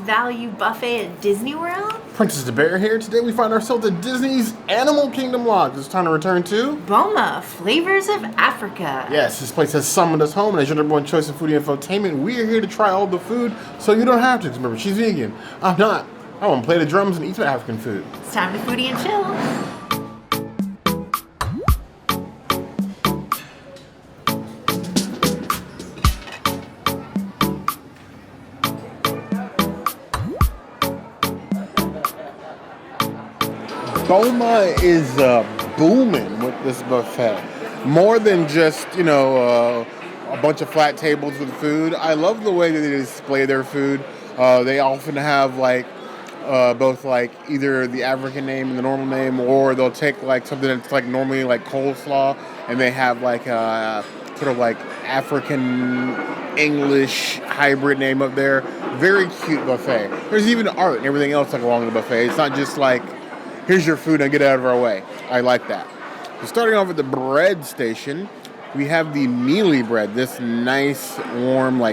value buffet at Disney World? Princess the Bear here. Today we find ourselves at Disney's Animal Kingdom Lodge. It's time to return to Boma, Flavors of Africa. Yes, this place has summoned us home, and as your number one choice in foodie infotainment, we are here to try all the food so you don't have to. 'Cause remember, she's vegan. I'm not. I want to play the drums and eat some African food. It's time to foodie and chill. Boma is booming with this buffet. More than just, a bunch of flat tables with food. I love the way that they display their food. They often have both either the African name and the normal name, or they'll take something that's normally coleslaw, and they have sort of African English hybrid name up there. Very cute buffet. There's even art and everything else along the buffet. It's not just here's your food and get out of our way. I like that. So starting off at the bread station, we have the Mealie bread. This nice, warm, or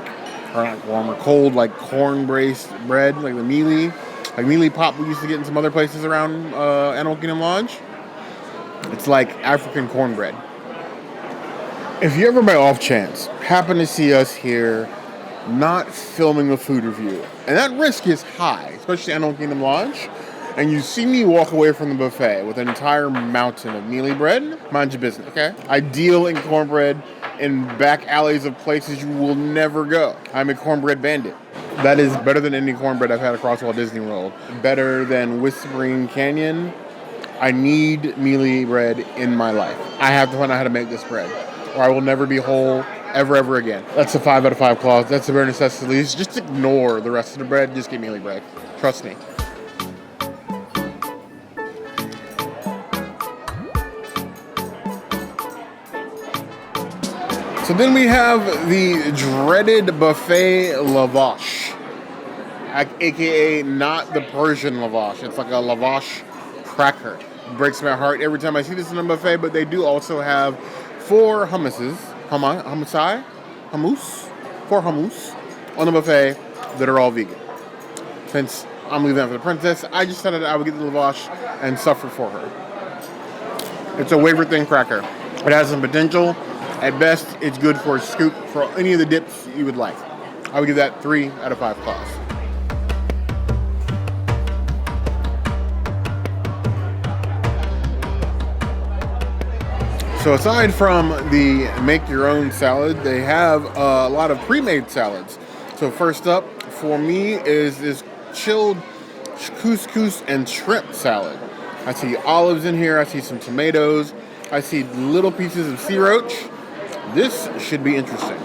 cold, corn-based bread, like the Mealie. Like Mealie pop we used to get in some other places around Animal Kingdom Lodge. It's like African cornbread. If you ever by off chance happen to see us here not filming a food review, and that risk is high, especially Animal Kingdom Lodge, and you see me walk away from the buffet with an entire mountain of Mealie bread, mind your business, okay? I deal in cornbread in back alleys of places you will never go. I'm a cornbread bandit. That is better than any cornbread I've had across Walt Disney World. Better than Whispering Canyon. I need Mealie bread in my life. I have to find out how to make this bread, or I will never be whole ever again. That's a 5 out of 5 clause. That's a bare necessity. Just ignore the rest of the bread. Just get Mealie bread. Trust me. So then we have the dreaded buffet Lavash, aka not the Persian Lavash. It's like a Lavash cracker. It breaks my heart every time I see this in a buffet, but they do also have 4 hummuses, four hummus on the buffet that are all vegan. Since I'm leaving that for the princess, I just decided I would get the Lavash and suffer for her. It's a wafer thin cracker. It has some potential. At best, it's good for a scoop for any of the dips you would like. I would give that 3 out of 5 claws. So aside from the make-your-own salad, they have a lot of pre-made salads. So first up for me is this chilled couscous and shrimp salad. I see olives in here. I see some tomatoes. I see little pieces of sea roach. This should be interesting.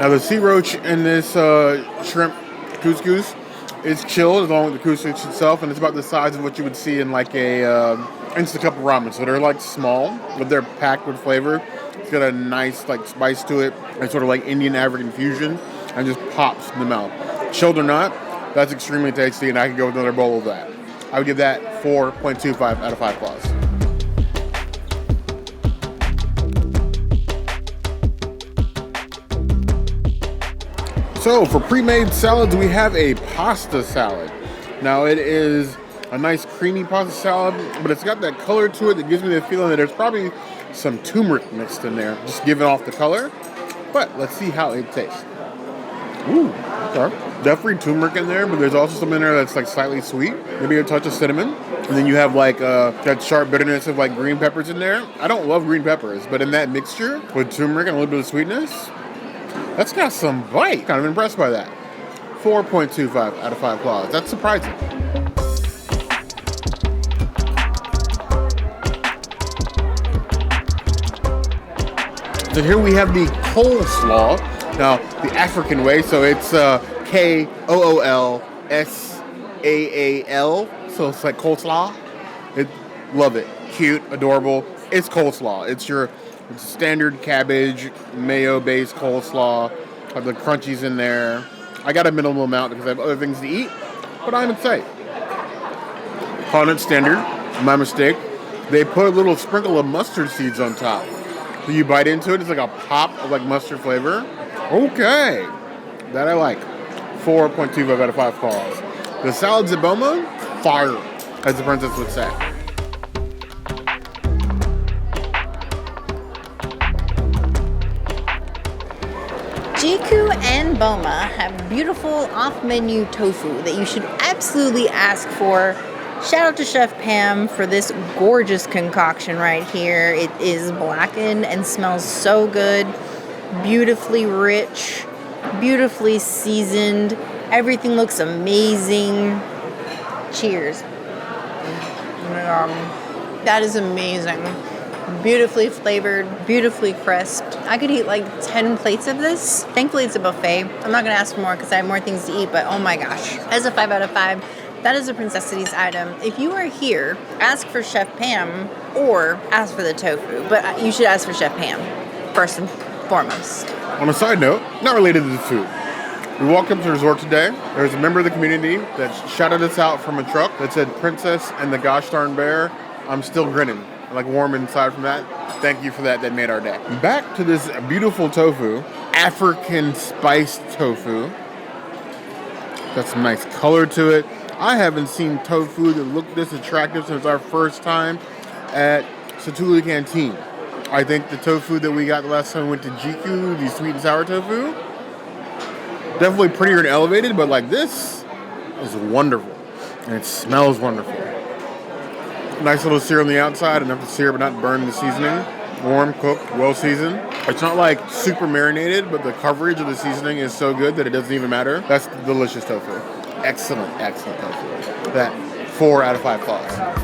Now the sea roach in this shrimp couscous is chilled along with the couscous itself, and it's about the size of what you would see in a instant cup of ramen. So they're small, but they're packed with flavor. It's got a nice spice to it. It's sort of like Indian African fusion, and just pops in the mouth. Chilled or not, that's extremely tasty, and I could go with another bowl of that. I would give that 4.25 out of 5 claws. So for pre-made salads, we have a pasta salad. Now it is a nice creamy pasta salad, but it's got that color to it that gives me the feeling that there's probably some turmeric mixed in there, just giving off the color. But let's see how it tastes. Ooh, okay. Definitely turmeric in there, but there's also something in there that's slightly sweet. Maybe a touch of cinnamon. And then you have that sharp bitterness of green peppers in there. I don't love green peppers, but in that mixture with turmeric and a little bit of sweetness, that's got some bite. Kind of impressed by that. 4.25 out of 5 claws. That's surprising. So here we have the coleslaw. Now, the African way, so it's Koolsaal. So it's like coleslaw. Love it. Cute, adorable. It's coleslaw. It's your standard cabbage, mayo-based coleslaw. Have the crunchies in there. I got a minimal amount because I have other things to eat, but I'm excited. Calling it standard, my mistake. They put a little sprinkle of mustard seeds on top. So you bite into it, it's like a pop of mustard flavor. Okay, that I like. 4.25 out of 5 claws. The salads at Boma, fire, as the princess would say. Jiku and Boma have beautiful off-menu tofu that you should absolutely ask for. Shout out to Chef Pam for this gorgeous concoction right here. It is blackened and smells so good. Beautifully rich, beautifully seasoned. Everything looks amazing. Cheers. That is amazing. Beautifully flavored, beautifully crisp. I could eat like 10 plates of this. Thankfully, it's a buffet. I'm not gonna ask for more because I have more things to eat, but oh my gosh. As a 5 out of 5, that is a Princessities item. If you are here, ask for Chef Pam or ask for the tofu, but you should ask for Chef Pam first and foremost. On a side note, not related to the food. We walked up to the resort today. There's a member of the community that shouted us out from a truck that said Princess and the Gosh Darn Bear. I'm still grinning, like warm inside from that. Thank you for that. That made our day. Back to this beautiful tofu, African spiced tofu. Got some nice color to it. I haven't seen tofu that looked this attractive since our first time at Satuli Canteen. I think the tofu that we got the last time we went to Jiku, the sweet and sour tofu, definitely prettier and elevated, but like this is wonderful. And it smells wonderful. Nice little sear on the outside, enough to sear but not burn the seasoning. Warm, cooked, well seasoned. It's not like super marinated, but the coverage of the seasoning is so good that it doesn't even matter. That's delicious tofu. Excellent, excellent tofu. That 4 out of 5 claws.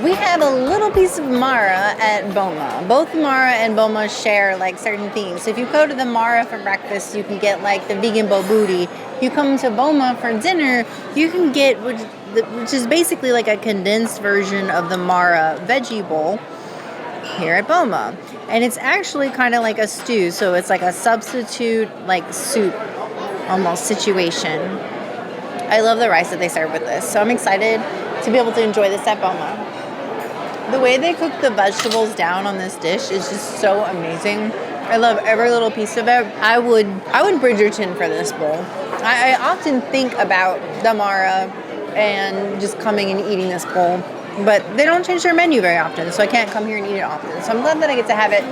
We have a little piece of Mara at Boma. Both Mara and Boma share like certain things. So if you go to the Mara for breakfast, you can get like the vegan bobotie. You come to Boma for dinner, you can get which is basically like a condensed version of the Mara veggie bowl here at Boma. And it's actually kind of like a stew, so it's like a substitute like soup almost situation. I love the rice that they serve with this, so I'm excited to be able to enjoy this at Boma. The way they cook the vegetables down on this dish is just so amazing. I love every little piece of it. I would Bridgerton for this bowl. I often think about the Mara and just coming and eating this bowl, but they don't change their menu very often, so I can't come here and eat it often. So I'm glad that I get to have it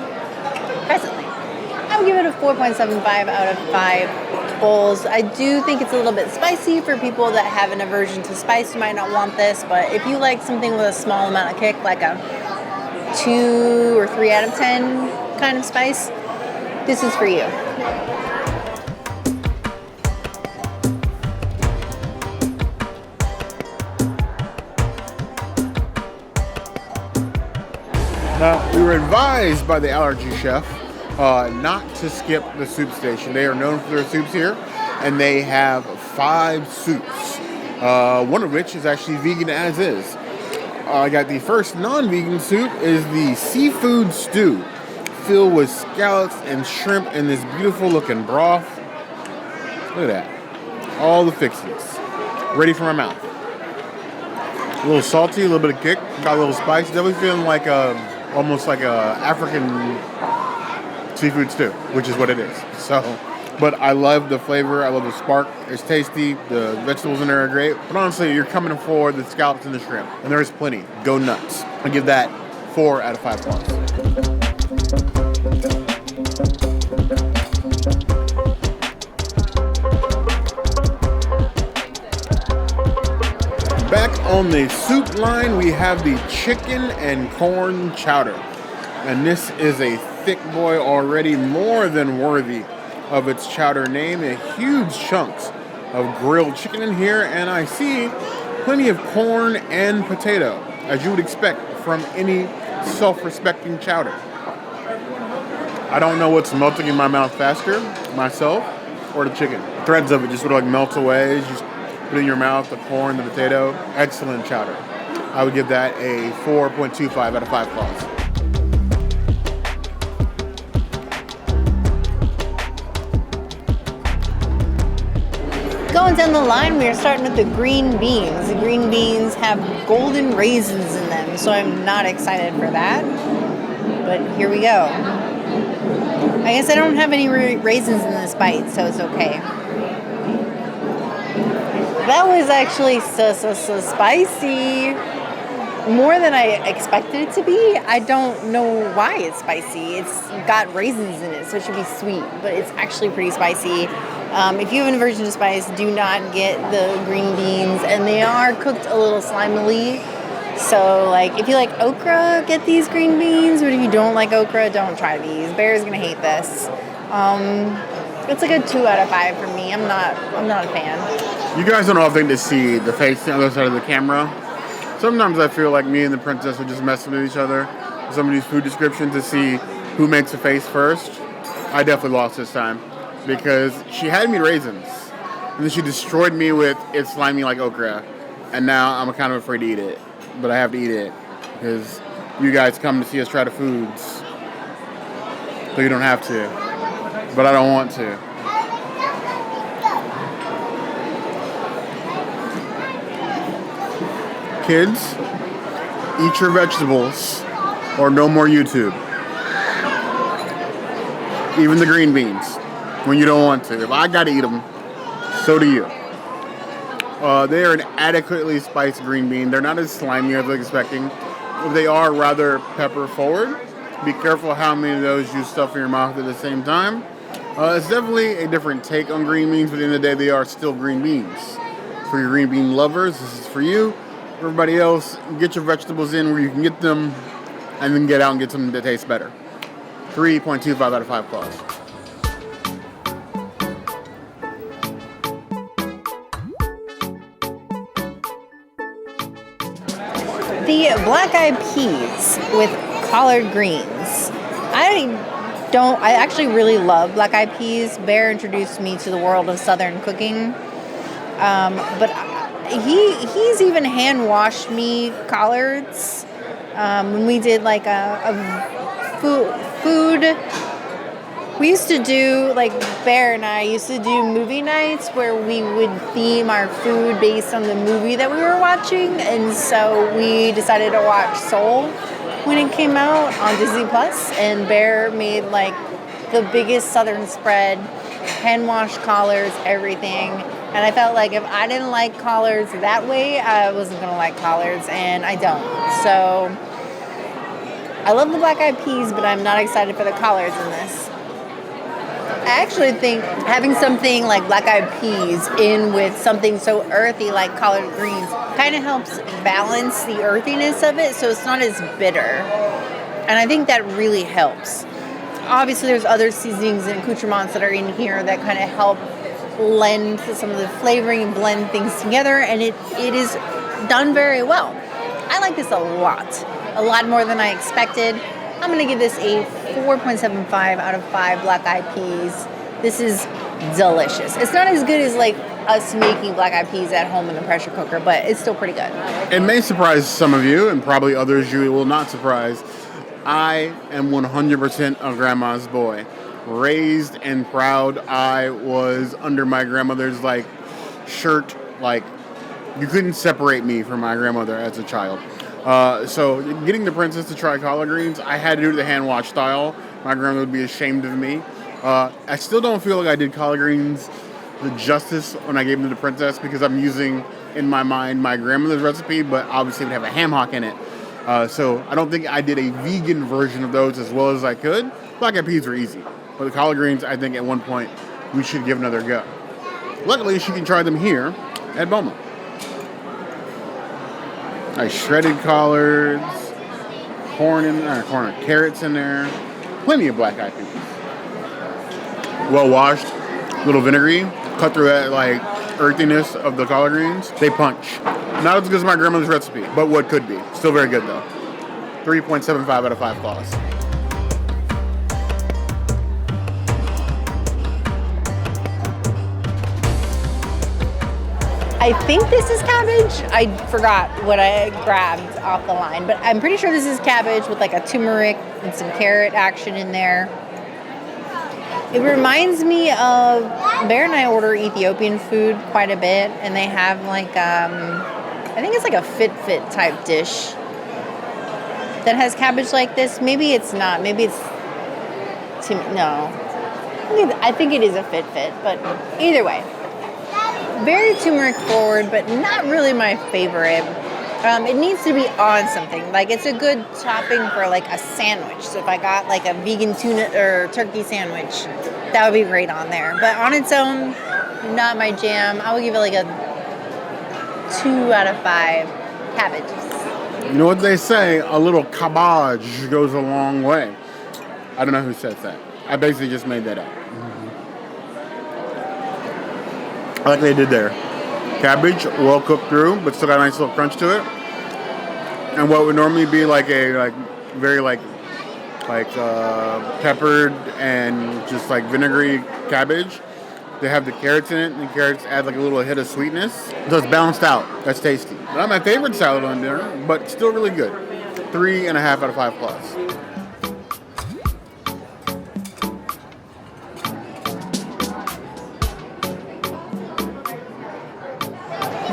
presently. I would give it a 4.75 out of 5 bowls. I do think it's a little bit spicy for people that have an aversion to spice. You might not want this, but if you like something with a small amount of kick, like a 2 or 3 out of 10 kind of spice, this is for you. Now, we were advised by the allergy chef not to skip the soup station. They are known for their soups here, and they have 5 soups, one of which is actually vegan as is. I got the first non-vegan soup is the seafood stew, filled with scallops and shrimp in this beautiful looking broth. Look at that. All the fixings. Ready for my mouth. A little salty, a little bit of kick, got a little spice. Definitely feeling like almost like a African seafood stew, which is what it is. So, but I love the flavor. I love the spark. It's tasty. The vegetables in there are great. But honestly, you're coming for the scallops and the shrimp, and there is plenty. Go nuts. I give that 4 out of 5 points. Back on the soup line, we have the chicken and corn chowder. And this is a thick boy already, more than worthy of its chowder name. Huge chunks of grilled chicken in here, and I see plenty of corn and potato, as you would expect from any self-respecting chowder. I don't know what's melting in my mouth faster, myself or the chicken. Threads of it just sort of like melt away. You just put it in your mouth, the corn, the potato. Excellent chowder. I would give that a 4.25 out of 5 claws. Going down the line, we are starting with the green beans. The green beans have golden raisins in them, so I'm not excited for that. but here we go. I guess I don't have any raisins in this bite, so it's okay. That was actually so spicy. More than I expected it to be. I don't know why it's spicy. It's got raisins in it, so it should be sweet, but it's actually pretty spicy. If you have an aversion to spice, do not get the green beans, and they are cooked a little slimily. So, like, if you like okra, get these green beans, but if you don't like okra, don't try these. Bear's gonna hate this. It's like a 2 out of 5 for me. I'm not a fan. You guys don't often get to see the face on the other side of the camera. Sometimes I feel like me and the princess are just messing with each other. Some of these food descriptions to see who makes a face first. I definitely lost this time because she had me raisins, and then she destroyed me with it's slimy like okra, and now I'm kind of afraid to eat it, but I have to eat it because you guys come to see us try the foods, so you don't have to, but I don't want to. Kids, eat your vegetables or no more YouTube. Even the green beans when you don't want to. If I gotta eat them, so do you. They are an adequately spiced green bean. They're not as slimy as I was expecting. They are rather pepper forward. Be careful how many of those you stuff in your mouth at the same time. It's definitely a different take on green beans, but at the end of the day, they are still green beans. For your green bean lovers, this is for you. Everybody else, get your vegetables in where you can get them, and then get out and get something that tastes better. 3.25 out of 5 claws. The black-eyed peas with collard greens. I actually really love black-eyed peas. Bear introduced me to the world of Southern cooking. But he's even hand washed me collards when we did like a food. We used to do, like, Bear and I used to do movie nights where we would theme our food based on the movie that we were watching, and so we decided to watch Soul when it came out on Disney Plus, and Bear made like the biggest Southern spread, hand washed collards, everything. And I felt like if I didn't like collards that way, I wasn't going to like collards, and I don't. So I love the black-eyed peas, but I'm not excited for the collards in this. I actually think having something like black-eyed peas in with something so earthy like collard greens kind of helps balance the earthiness of it, so it's not as bitter. And I think that really helps. Obviously, there's other seasonings and accoutrements that are in here that kind of help lend to some of the flavoring and blend things together, and it is done very well. I like this a lot more than I expected. I'm going to give this a 4.75 out of 5 black-eyed peas. This is delicious. It's not as good as like us making black-eyed peas at home in the pressure cooker, but it's still pretty good. It may surprise some of you, and probably others you will not surprise. I am 100% a grandma's boy. Raised and proud. I was under my grandmother's like shirt. Like, you couldn't separate me from my grandmother as a child. So getting the princess to try collard greens, I had to do it the hand wash style. My grandmother would be ashamed of me. I still don't feel like I did collard greens the justice when I gave them to the princess, because I'm using in my mind my grandmother's recipe, but obviously it would have a ham hock in it. So I don't think I did a vegan version of those as well as I could. Black-eyed peas were easy. But the collard greens, I think at one point, we should give another go. Luckily, she can try them here at Boma. Nice shredded collards, carrots in there, plenty of black-eyed peas. Well washed, little vinegary, cut through that like earthiness of the collard greens. They punch. Not as good as my grandmother's recipe, but what could be. Still very good though. 3.75 out of 5 claws. I think this is cabbage. I forgot what I grabbed off the line, but I'm pretty sure this is cabbage with like a turmeric and some carrot action in there. It reminds me of, Bear and I order Ethiopian food quite a bit, and they have like, I think it's like a fit type dish. that has cabbage like this. Maybe it's not. Maybe it's no. I think it is a fit, but either way, very turmeric forward, but not really my favorite. It needs to be on something. Like, it's a good topping for like a sandwich. So if I got like a vegan tuna or turkey sandwich, that would be great on there. But on its own, not my jam. I would give it like a 2 out of 5 cabbages. You know what they say? A little cabbage goes a long way. I don't know who says that. I basically just made that up. I like they did there. Cabbage, well cooked through, but still got a nice little crunch to it. And what would normally be like a very peppered and just like vinegary cabbage, they have the carrots in it, and the carrots add like a little hit of sweetness. So it's balanced out. That's tasty. Not my favorite salad on dinner, but still really good. 3.5 out of 5 plus.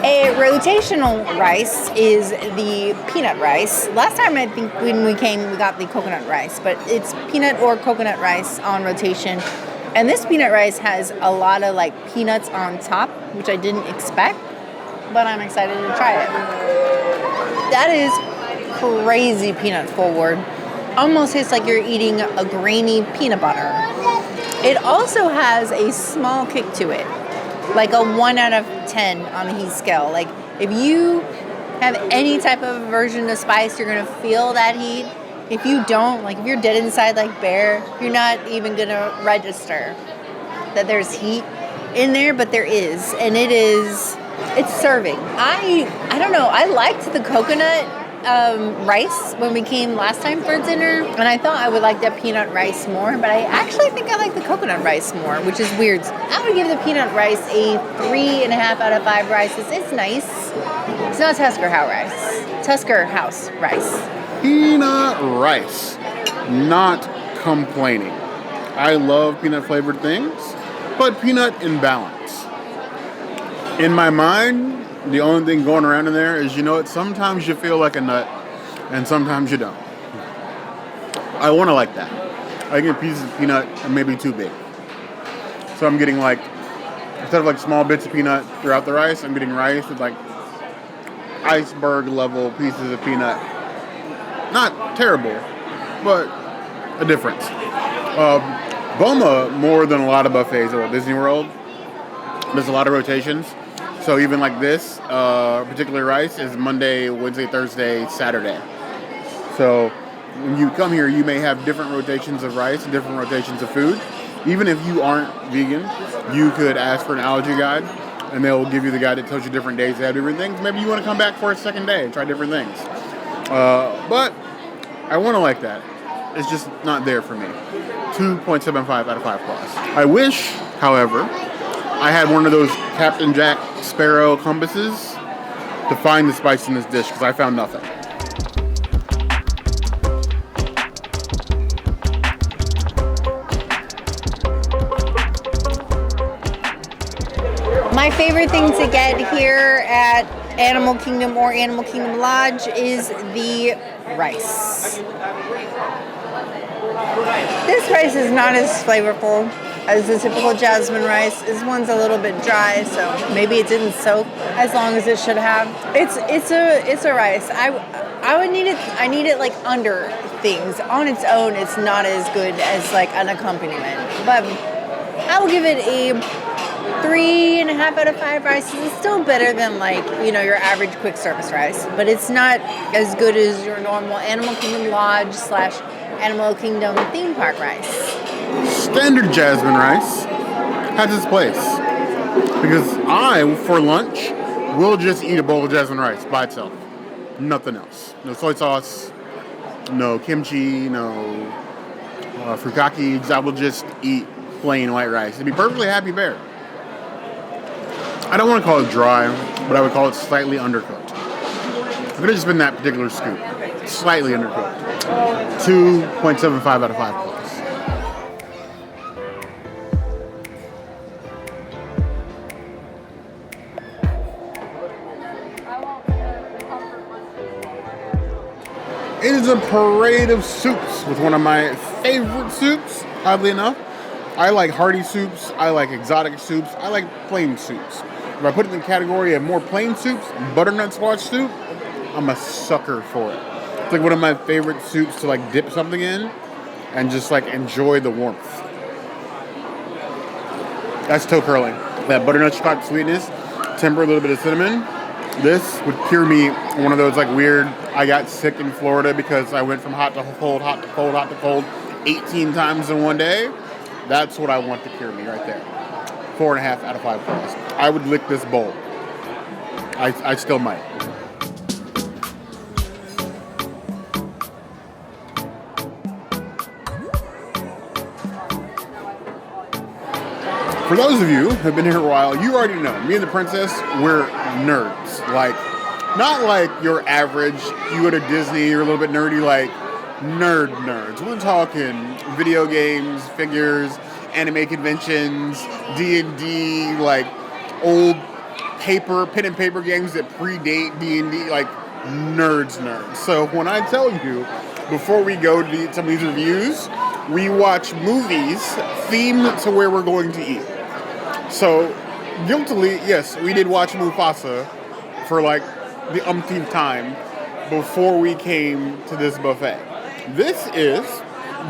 A rotational rice is the peanut rice. Last time I think when we came, we got the coconut rice, but it's peanut or coconut rice on rotation. And this peanut rice has a lot of like peanuts on top, which I didn't expect, but I'm excited to try it. That is crazy peanut forward. Almost tastes like you're eating a grainy peanut butter. It also has a small kick to it. Like a 1 out of 10 on the heat scale. Like, if you have any type of aversion to spice, you're going to feel that heat. If you don't, like if you're dead inside like Bear, you're not even going to register that there's heat in there, but there is. And it's serving. I don't know, I liked the coconut rice when we came last time for dinner, and I thought I would like the peanut rice more, but I actually think I like the coconut rice more, which is weird. I would give the peanut rice a 3.5 out of 5 rices. It's nice. It's not Tusker House rice. Peanut rice. Not complaining. I love peanut flavored things, but peanut in balance. In my mind, the only thing going around in there is, sometimes you feel like a nut and sometimes you don't. I want to like that. I get pieces of peanut and maybe too big. So I'm getting instead of small bits of peanut throughout the rice, I'm getting rice with iceberg level pieces of peanut. Not terrible, but a difference. Boma, more than a lot of buffets at Disney World, there's a lot of rotations. So even like this particular rice is Monday, Wednesday, Thursday, Saturday. So when you come here, you may have different rotations of rice, different rotations of food. Even if you aren't vegan, you could ask for an allergy guide, and they'll give you the guide that tells you different days they have different things. Maybe you want to come back for a second day and try different things. But I want to like that. It's just not there for me. 2.75 out of 5 plus. I wish, however, I had one of those Captain Jack Sparrow compasses to find the spice in this dish, because I found nothing. My favorite thing to get here at Animal Kingdom or Animal Kingdom Lodge is the rice. This rice is not as flavorful as the typical jasmine rice. This one's a little bit dry, so maybe it didn't soak as long as it should have. It's a rice. I would need it. I need it under things. On its own, it's not as good as an accompaniment. But I will give it a 3.5 out of 5 rices. It's still better than your average quick service rice, but it's not as good as your normal Animal Kingdom Lodge / Animal Kingdom theme park rice. Standard jasmine rice has its place, because I, for lunch, will just eat a bowl of jasmine rice by itself. Nothing else. No soy sauce, no kimchi, no furikake. I will just eat plain white rice and be perfectly happy Bear. I don't want to call it dry, but I would call it slightly undercooked. It could have just been that particular scoop. Slightly undercooked. 2.75 out of 5 plus. It is a parade of soups with one of my favorite soups, oddly enough. I like hearty soups, I like exotic soups, I like plain soups. If I put it in the category of more plain soups, butternut squash soup, I'm a sucker for it. It's like one of my favorite soups to like dip something in and just like enjoy the warmth. That's toe curling. That butternut chocolate sweetness, temper a little bit of cinnamon. This would cure me one of those like weird, I got sick in Florida because I went from hot to cold, hot to cold, hot to cold 18 times in one day. That's what I want to cure me right there. 4.5 out of 5 stars. I would lick this bowl. I still might. For those of you who have been here a while, you already know, me and the princess, we're nerds. Like, not like your average, you go to Disney, you're a little bit nerdy, like nerds. We're talking video games, figures, anime conventions, D&D, like old pen and paper games that predate D&D, like nerds. So when I tell you, before we go to some of these reviews, we watch movies themed to where we're going to eat. So, guiltily, yes, we did watch Mufasa for like the umpteenth time before we came to this buffet. This is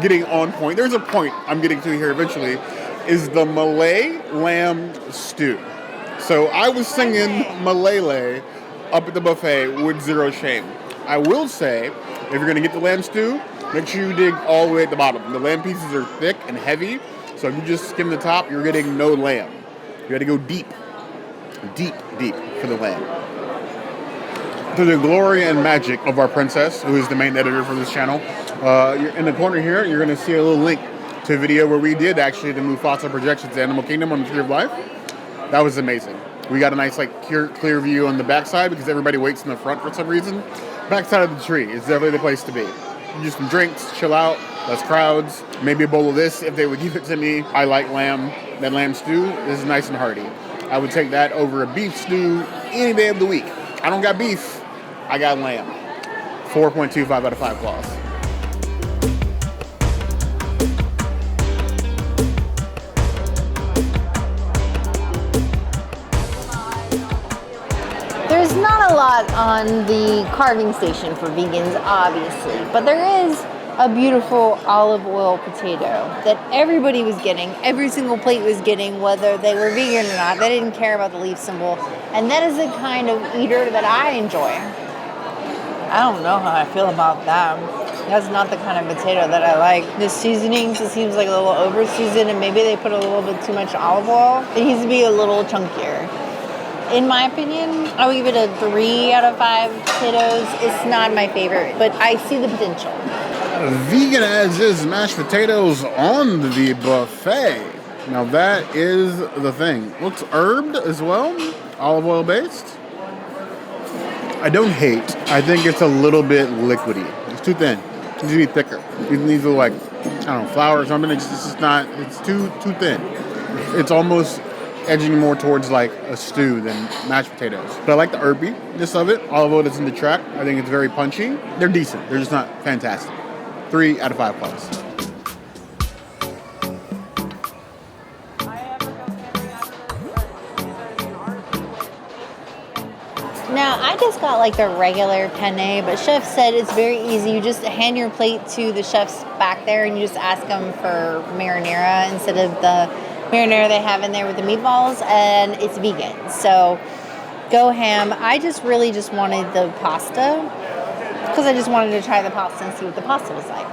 getting on point. There's a point I'm getting to here eventually, is the Malay lamb stew. So I was singing Malay up at the buffet with zero shame. I will say, if you're going to get the lamb stew, make sure you dig all the way at the bottom. The lamb pieces are thick and heavy, so if you just skim the top, you're getting no lamb. You got to go deep for the lamb. To the glory and magic of our princess, who is the main editor for this channel, in the corner here, you're going to see a little link to a video where we did actually the Mufasa projections to Animal Kingdom on the Tree of Life. That was amazing. We got a nice like clear view on the backside because everybody waits in the front for some reason. Backside of the tree is definitely the place to be. Just some drinks, chill out, less crowds, maybe a bowl of this if they would give it to me. I like lamb. That lamb stew is nice and hearty. I would take that over a beef stew any day of the week. I don't got beef, I got lamb. 4.25 out of 5 claws. There's not a lot on the carving station for vegans, obviously, but there is a beautiful olive oil potato that everybody was getting. Every single plate was getting, whether they were vegan or not. They didn't care about the leaf symbol. And that is the kind of eater that I enjoy. I don't know how I feel about that. That's not the kind of potato that I like. The seasonings, it seems like a little over seasoned, and maybe they put a little bit too much olive oil. It needs to be a little chunkier. In my opinion, I would give it a 3 out of 5 potatoes. It's not my favorite, but I see the potential. Vegan as is mashed potatoes on the buffet. Now that is the thing. Looks herbed as well, olive oil based. I don't hate. I think it's a little bit liquidy. It's too thin. It needs to be thicker. It needs to like, I don't know, flour or something. It's just not. It's too thin. It's almost edging more towards like a stew than mashed potatoes. But I like the herbiness of it. Olive oil doesn't detract. I think it's very punchy. They're decent. They're just not fantastic. 3 out of 5 claws. Now, I just got like the regular penne, but chef said it's very easy. You just hand your plate to the chefs back there and you just ask them for marinara instead of the marinara they have in there with the meatballs, and it's vegan. So go ham. I just really just wanted the pasta because I just wanted to try the pasta and see what the pasta was like.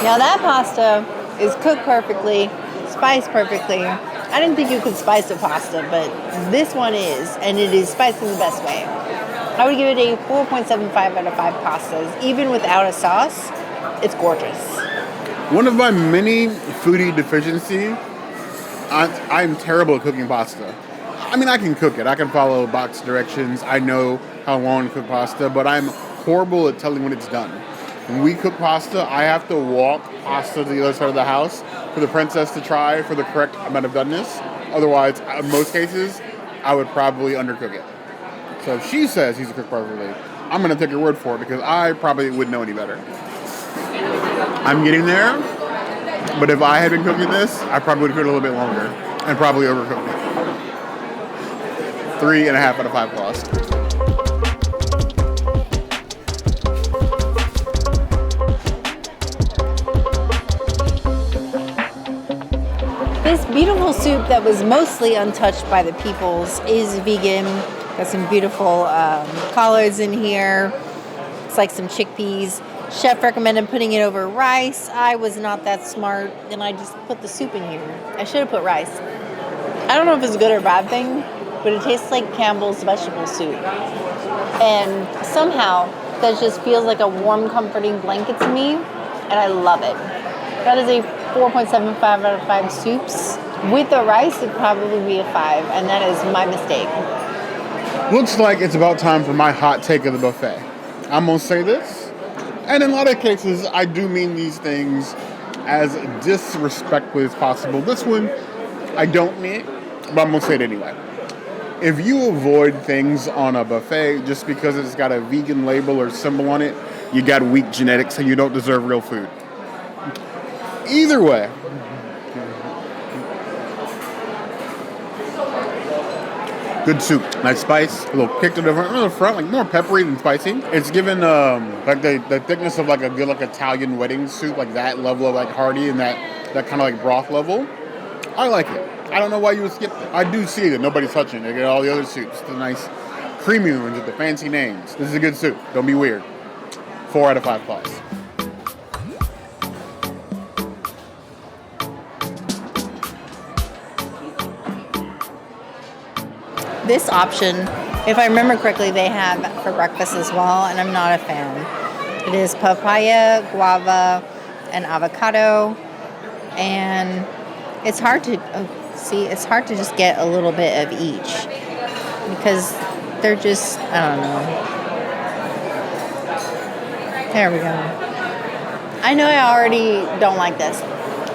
Now that pasta is cooked perfectly, spiced perfectly. I didn't think you could spice a pasta, but this one is, and it is spiced in the best way. I would give it a 4.75 out of 5 pastas. Even without a sauce, it's gorgeous. One of my many foodie deficiencies, I'm terrible at cooking pasta. I mean, I can cook it. I can follow box directions. I know how long to cook pasta, but I'm horrible at telling when it's done. When we cook pasta, I have to walk pasta to the other side of the house for the princess to try for the correct amount of doneness. Otherwise, in most cases, I would probably undercook it. So if she says he's cooked perfectly, I'm going to take your word for it because I probably wouldn't know any better. I'm getting there, but if I had been cooking this, I probably would have cooked a little bit longer and probably overcooked it. 3.5 out of 5 claws. This beautiful soup that was mostly untouched by the peoples is vegan. Got some beautiful collards in here. It's like some chickpeas. Chef recommended putting it over rice. I was not that smart, and I just put the soup in here. I should have put rice. I don't know if it's a good or bad thing, but it tastes like Campbell's vegetable soup. And somehow, that just feels like a warm, comforting blanket to me, and I love it. That is a 4.75 out of 5 soups. With the rice, it'd probably be a 5, and that is my mistake. Looks like it's about time for my hot take of the buffet. I'm going to say this, and in a lot of cases, I do mean these things as disrespectfully as possible. This one, I don't mean it, but I'm going to say it anyway. If you avoid things on a buffet just because it's got a vegan label or symbol on it, you got weak genetics and you don't deserve real food. Either way, good soup, nice spice, a little kick to the front, like more peppery than spicy. It's given like the thickness of like a good like Italian wedding soup, like that level of like hearty and that kind of like broth level. I like it. I don't know why you would skip it. I do see that nobody's touching it. They get all the other soups, the nice creamy ones with the fancy names. This is a good soup. Don't be weird. 4 out of 5 claws. This option, if I remember correctly, they have for breakfast as well, and I'm not a fan. It is papaya, guava, and avocado, and it's hard to it's hard to just get a little bit of each because they're just, I don't know. There we go. I know I already don't like this.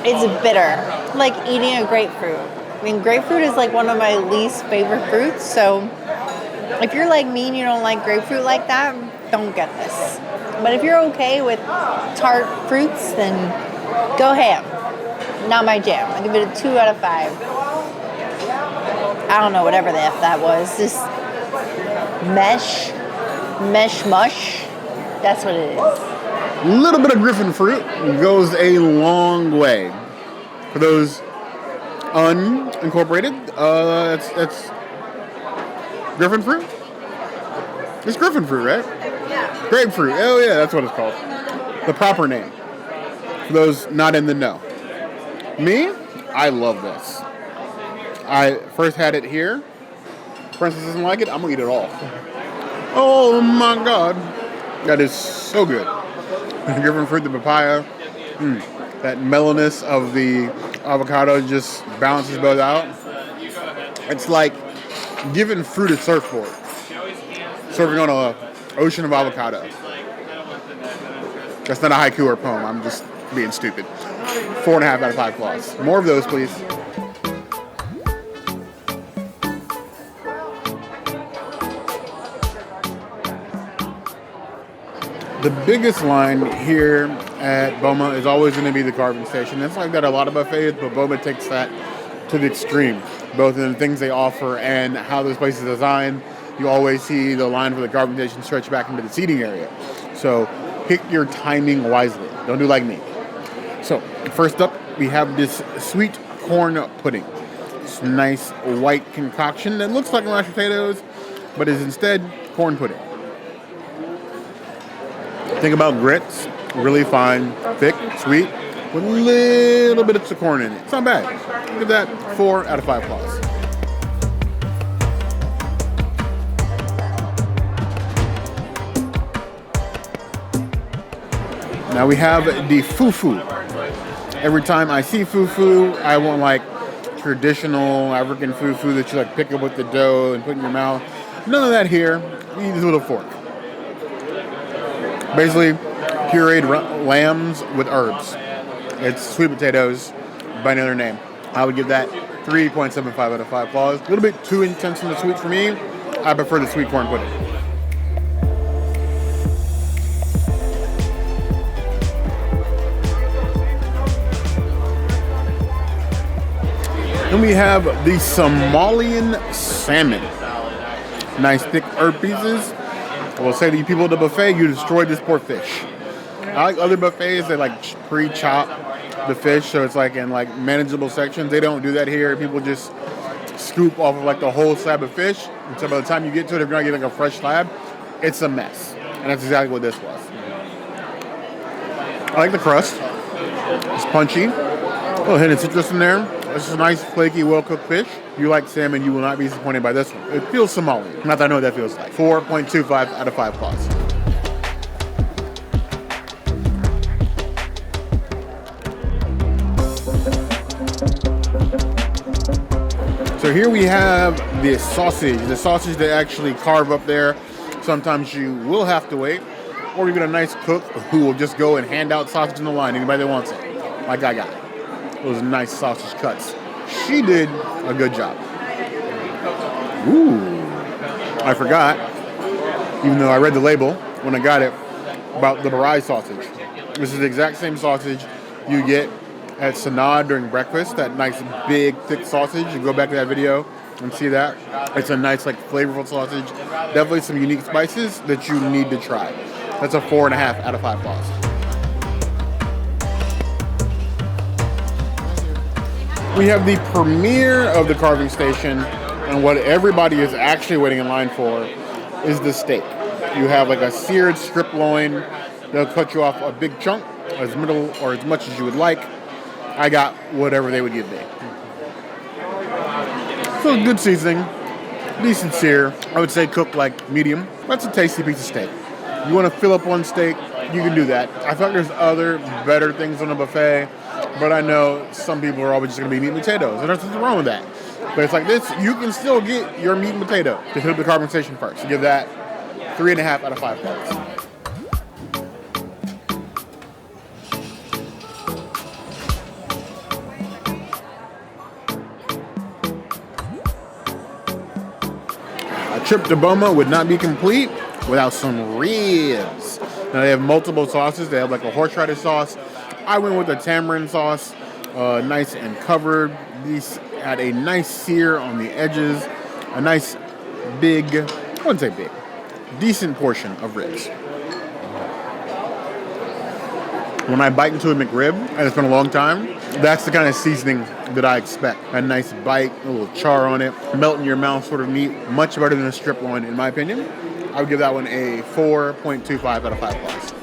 It's bitter, like eating a grapefruit. I mean, grapefruit is like one of my least favorite fruits, so if you're like me and you don't like grapefruit like that, don't get this. But if you're okay with tart fruits, then go ham. Not my jam. I give it a 2 out of 5. I don't know, whatever the F that was. This mesh mush. That's what it is. A little bit of griffin fruit goes a long way. For those unincorporated, that's griffin fruit? It's griffin fruit, right? Yeah. Grapefruit. Oh yeah, that's what it's called. The proper name. For those not in the know. Me, I love this. I first had it here. Princess doesn't like it, I'm gonna eat it all. Oh my god. That is so good. Griffin fruit, the papaya. That mellowness of the avocado just balances both out. It's like giving fruit a surfboard. Surfing on an ocean of avocado. That's not a haiku or a poem. I'm just being stupid. 4.5 out of 5 claws. More of those, please. The biggest line here at Boma is always going to be the carving station. It's like that a lot of buffets, but Boma takes that to the extreme, both in the things they offer and how this place is designed. You always see the line for the carving station stretch back into the seating area. So pick your timing wisely. Don't do like me. So first up, we have this sweet corn pudding. It's nice white concoction that looks like mashed potatoes, but is instead corn pudding. Think about grits, really fine, thick, sweet, with a little bit of corn in it. It's not bad. Give that 4 out of 5 claws. Now we have the fufu. Every time I see fufu, I want like traditional African fufu that you like pick up with the dough and put in your mouth. None of that here. You use a little fork. Basically, pureed lambs with herbs. It's sweet potatoes by another name. I would give that 3.75 out of 5 claws. A little bit too intense in the sweet for me. I prefer the sweet corn pudding. Then we have the Somalian salmon. Nice thick herb pieces. I will say to you people at the buffet, you destroyed this poor fish. I like other buffets, they like pre-chop the fish so it's like in like manageable sections. They don't do that here. People just scoop off of like the whole slab of fish. And so by the time you get to it, if you're not getting like a fresh slab, it's a mess. And that's exactly what this was. I like the crust. It's punchy. A little hint of citrus in there. This is a nice, flaky, well-cooked fish. If you like salmon, you will not be disappointed by this one. It feels Somali. Not that I know what that feels like. 4.25 out of 5 claws. So here we have the sausage they actually carve up there. Sometimes you will have to wait, or you get a nice cook who will just go and hand out sausage in the line, anybody that wants it, like I got. Those nice sausage cuts. She did a good job. Ooh, I forgot, even though I read the label when I got it, about the Braai sausage. This is the exact same sausage you get at Sanaa during breakfast, that nice big thick sausage. You go back to that video and see that. It's a nice like flavorful sausage. Definitely some unique spices that you need to try. That's a 4.5 out of 5 claws. We have the premiere of the carving station, and what everybody is actually waiting in line for is the steak. You have like a seared strip loin. They'll cut you off a big chunk, as middle or as much as you would like. I got whatever they would give me. So good seasoning, decent sear. I would say cooked like medium. That's a tasty piece of steak. You want to fill up one steak, you can do that. I thought there's other better things on the buffet, but I know some people are always just going to be meat and potatoes, and there's nothing wrong with that. But it's like this, you can still get your meat and potato. Just hit up the carving station first. Give that 3.5 out of 5 points. A trip to Boma would not be complete without some ribs. Now they have multiple sauces. They have like a horseradish sauce. I went with a tamarind sauce, nice and covered. These had a nice sear on the edges, a nice big, I wouldn't say big, decent portion of ribs. When I bite into a McRib, and it's been a long time, that's the kind of seasoning that I expect. A nice bite, a little char on it, melt in your mouth sort of meat. Much better than a strip loin, in my opinion. I would give that one a 4.25 out of 5 claws.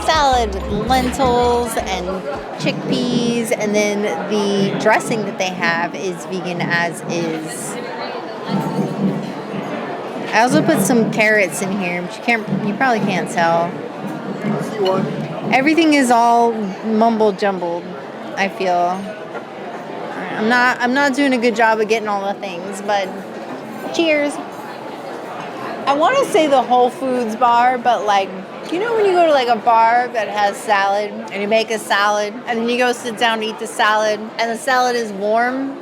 Salad with lentils and chickpeas, and then the dressing that they have is vegan as is. I also put some carrots in here, but you probably can't tell. Everything is all mumble jumbled, I feel. I'm not doing a good job of getting all the things, but cheers. I want to say the Whole Foods bar, but like, you know when you go to like a bar that has salad and you make a salad and then you go sit down to eat the salad and the salad is warm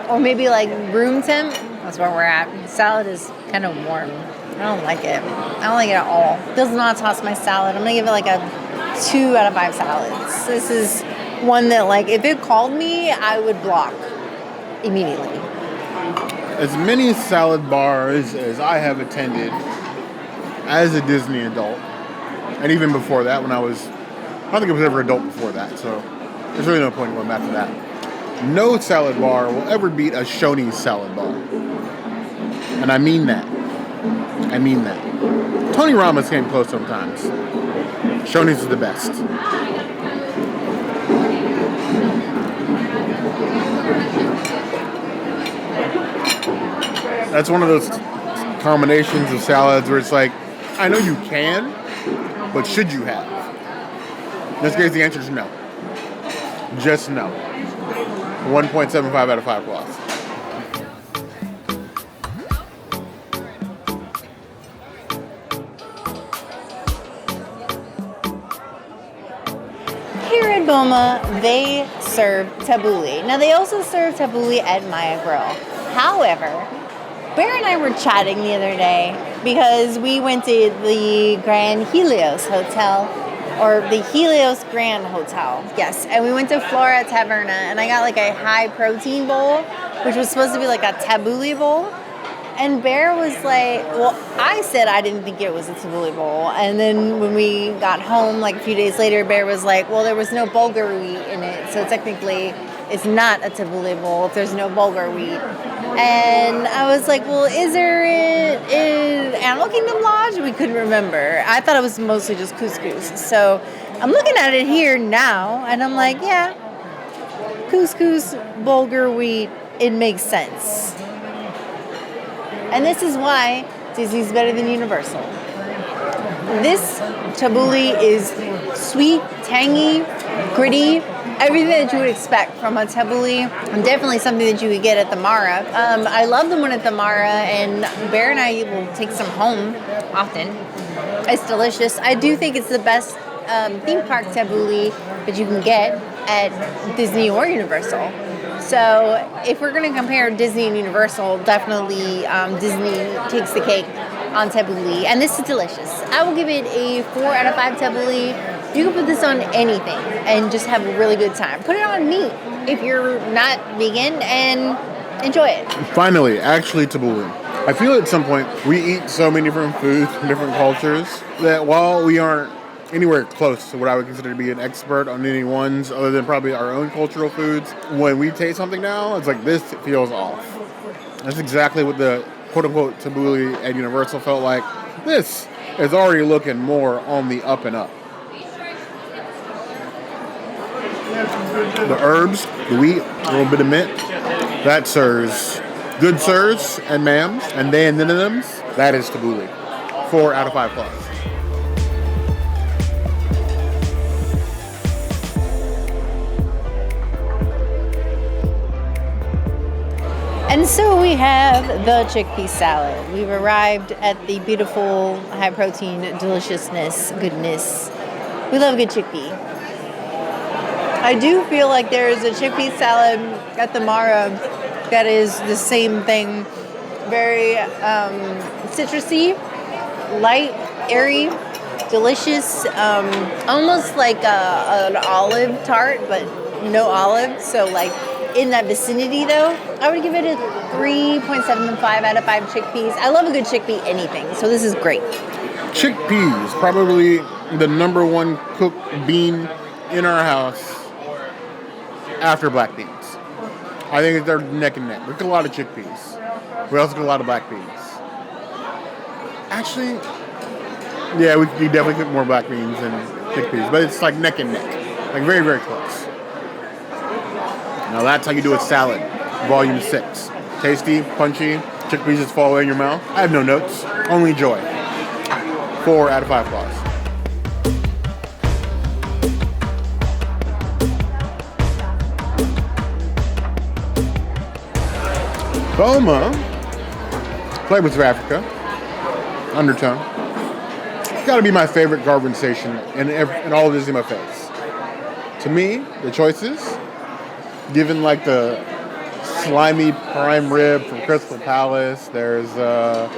or maybe like room temp? That's where we're at. The salad is kind of warm. I don't like it. I don't like it at all. Does not toss my salad. I'm going to give it like a 2 out of 5 salads. This is one that like if it called me, I would block immediately. As many salad bars as I have attended as a Disney adult, and even before that, when I don't think I was ever adult before that, so there's really no point in going back to that. No salad bar will ever beat a Shoney's salad bar. And I mean that. Tony Rama's came close sometimes. Shoney's is the best. That's one of those combinations of salads where it's like, I know you can, but should you have? In this case, the answer is no. Just no. 1.75 out of 5 claws. here at Boma, they serve tabbouleh. Now, they also serve tabbouleh at Maya Grill. However, Bear and I were chatting the other day because we went to the Grand Helios Hotel, or the Helios Grand Hotel, yes. And we went to Flora Taverna, and I got like a high protein bowl, which was supposed to be like a tabbouleh bowl. And Bear was like, well, I said I didn't think it was a tabbouleh bowl. And then when we got home, like a few days later, Bear was like, well, there was no bulgur wheat in it. So technically, it's not a tabbouleh bowl if there's no bulgur wheat. And I was like, well, is there in Animal Kingdom Lodge? We couldn't remember. I thought it was mostly just couscous. So I'm looking at it here now, and I'm like, yeah, couscous, bulgur wheat, it makes sense. And this is why Disney's better than Universal. This tabbouleh is sweet, tangy, gritty, everything that you would expect from a tabbouleh, and definitely something that you could get at the Mara. I love the one at the Mara, and Bear and I will take some home often. It's delicious. I do think it's the best theme park tabbouleh that you can get at Disney or Universal. So if we're going to compare Disney and Universal, definitely Disney takes the cake on tabbouleh, and this is delicious. I will give it a 4 out of 5 tabbouleh. You can put this on anything and just have a really good time. Put it on meat if you're not vegan and enjoy it. Finally, actually tabbouleh. I feel at some point we eat so many different foods from different cultures that while we aren't anywhere close to what I would consider to be an expert on any ones other than probably our own cultural foods, when we taste something now, it's like this feels off. That's exactly what the quote-unquote tabbouleh at Universal felt like. This is already looking more on the up and up. The herbs, the wheat, a little bit of mint, that sirs. Good sirs and ma'ams and they and them, that is tabbouleh. 4 out of 5 plus. And so we have the chickpea salad. We've arrived at the beautiful, high-protein deliciousness, goodness. We love good chickpea. I do feel like there is a chickpea salad at the Mara that is the same thing. Very citrusy, light, airy, delicious, almost like an olive tart, but no olive. So like in that vicinity though, I would give it a 3.75 out of 5 chickpeas. I love a good chickpea anything, so this is great. Chickpeas, probably the number one cooked bean in our house after black beans. I think they're neck and neck. We cook a lot of chickpeas. We also cook a lot of black beans. Actually, yeah, we definitely cook more black beans than chickpeas, but it's like neck and neck. Like very, very close. Now that's how you do a salad. Volume 6. Tasty, punchy, chickpeas just fall away in your mouth. I have no notes, only joy. 4 out of 5 plus. Boma, Flavors of Africa, Undertone. Gotta be my favorite conversation in all of Disney buffets. To me, the choices, given like the slimy prime rib from Crystal Palace, there's the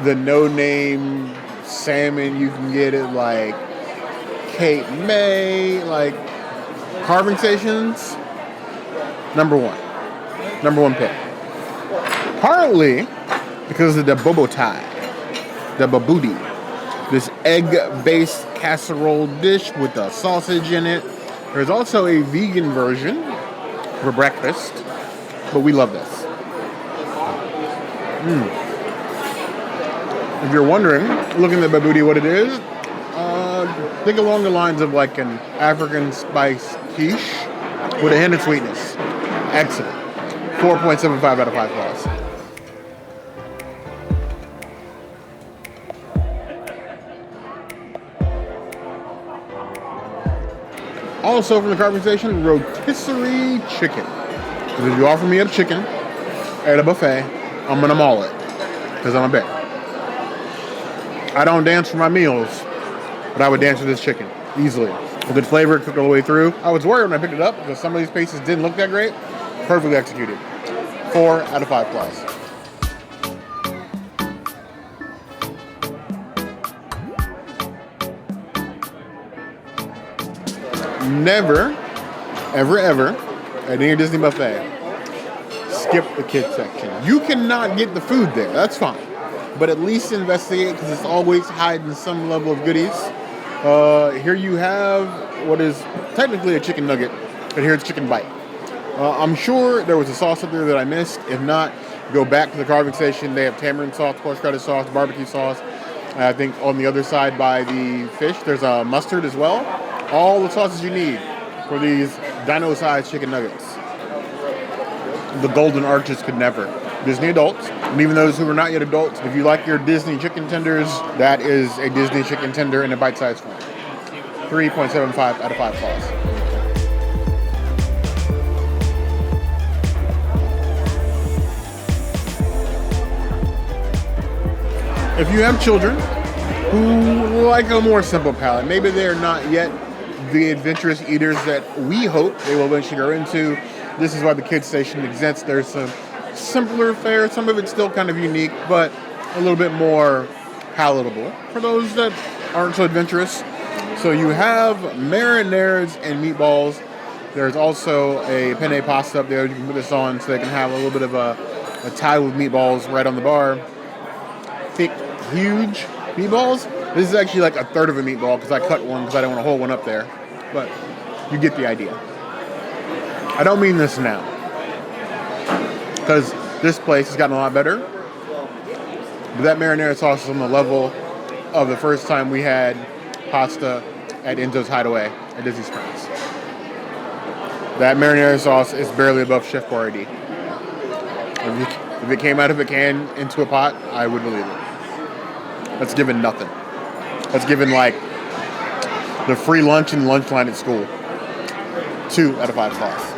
no-name salmon you can get at like Cape May, like carving stations, number one pick. Partly because of the bobotai, the babudi, this egg-based casserole dish with a sausage in it. There's also a vegan version for breakfast, but we love this. If you're wondering, looking at the babudi, what it is, think along the lines of like an African spice quiche with a hint of sweetness. Excellent. 4.75 out of 5 plus. Also from the conversation, rotisserie chicken. Because if you offer me a chicken at a buffet, I'm gonna maul it. Because I'm a bear. I don't dance for my meals, but I would dance for this chicken easily. A good flavor, cooked all the way through. I was worried when I picked it up because some of these pieces didn't look that great. Perfectly executed. 4 out of 5 plus. Never, ever, ever at any Disney buffet skip the kids section. You cannot get the food there. That's fine. But at least investigate because it's always hiding some level of goodies. Here you have what is technically a chicken nugget, but here it's chicken bite. I'm sure there was a sauce up there that I missed. If not, go back to the carving station. They have tamarind sauce, horseradish sauce, barbecue sauce. I think on the other side by the fish, there's a mustard as well. All the sauces you need for these dino-sized chicken nuggets. The golden arches could never. Disney adults, and even those who are not yet adults, if you like your Disney chicken tenders, that is a Disney chicken tender in a bite-sized form. 3.75 out of 5 claws. If you have children who like a more simple palate, maybe they're not yet the adventurous eaters that we hope they will eventually grow into, this is why the kids station exists. There's some simpler fare. Some of it's still kind of unique, but a little bit more palatable for those that aren't so adventurous. So you have marinades and meatballs. There's also a penne pasta up there. You can put this on so they can have a little bit of a tie with meatballs right on the bar. Thick, huge meatballs. This is actually like a third of a meatball because I cut one because I don't want to hold one up there. But you get the idea. I don't mean this now, because this place has gotten a lot better. But that marinara sauce is on the level of the first time we had pasta at Enzo's Hideaway at Disney Springs. That marinara sauce is barely above Chef Boyardee. If it came out of a can into a pot, I would believe it. That's given nothing. That's given like the free lunch and lunch line at school. 2 out of 5 claws.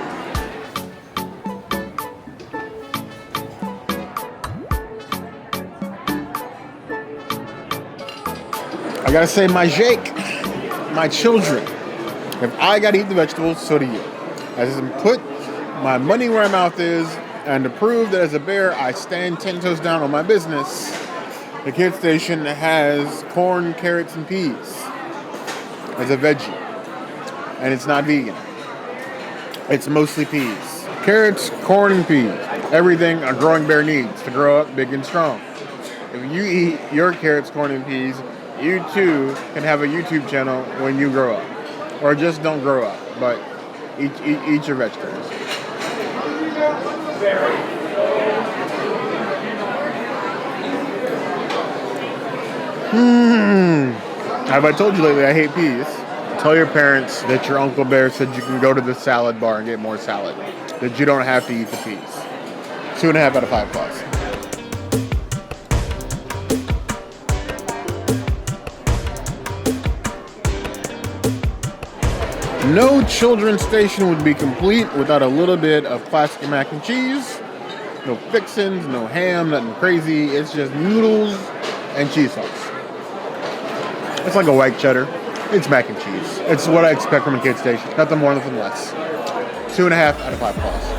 I gotta say, my Jake, my children, if I gotta eat the vegetables, so do you. I just put my money where my mouth is, and to prove that as a bear, I stand 10 toes down on my business, the kids station has corn, carrots, and peas as a veggie. And it's not vegan. It's mostly peas. Carrots, corn, and peas. Everything a growing bear needs to grow up big and strong. If you eat your carrots, corn, and peas, you too can have a YouTube channel when you grow up. Or just don't grow up, but eat your vegetables. Have I told you lately I hate peas? Tell your parents that your Uncle Bear said you can go to the salad bar and get more salad. That you don't have to eat the peas. 2.5 out of 5 plus. No children's station would be complete without a little bit of classic mac and cheese. No fixins, no ham, nothing crazy. It's just noodles and cheese sauce. It's like a white cheddar. It's mac and cheese. It's what I expect from a kid station. Nothing more, nothing less. 2.5 out of 5 plus.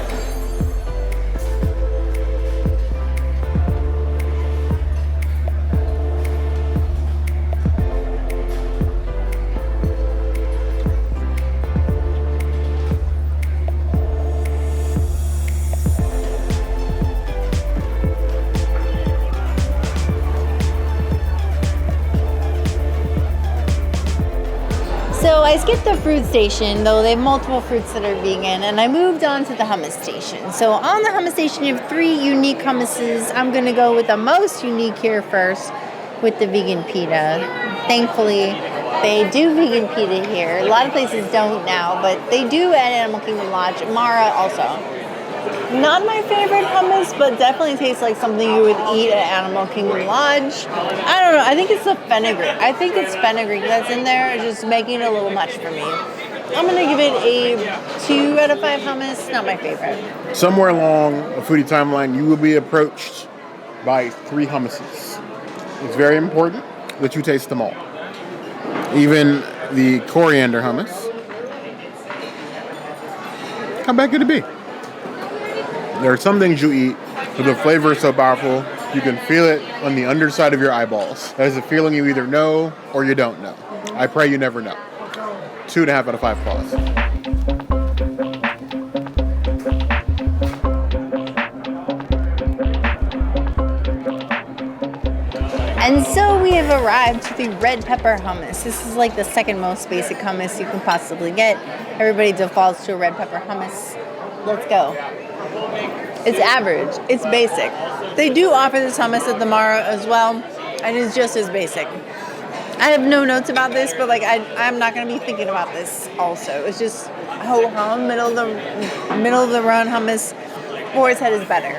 So I skipped the fruit station, though they have multiple fruits that are vegan, and I moved on to the hummus station. So on the hummus station, you have 3 unique hummuses. I'm going to go with the most unique here first with the vegan pita. Thankfully, they do vegan pita here. A lot of places don't now, but they do at Animal Kingdom Lodge. Mara also. Not my favorite hummus, but definitely tastes like something you would eat at Animal Kingdom Lodge. I don't know. I think it's the fenugreek. I think it's fenugreek that's in there. It's just making it a little much for me. I'm going to give it a 2 out of 5 hummus. Not my favorite. Somewhere along a foodie timeline, you will be approached by 3 hummuses. It's very important that you taste them all. Even the coriander hummus. How bad could it be? There are some things you eat where the flavor is so powerful, you can feel it on the underside of your eyeballs. That is a feeling you either know or you don't know. I pray you never know. 2.5 out of 5 claws. And so we have arrived to the red pepper hummus. This is like the second most basic hummus you can possibly get. Everybody defaults to a red pepper hummus. Let's go. It's average. It's basic. They do offer this hummus at the Mara as well, and it's just as basic. I have no notes about this, but like I'm not going to be thinking about this also. It's just ho-hum, middle of the run hummus. Boar's Head is better.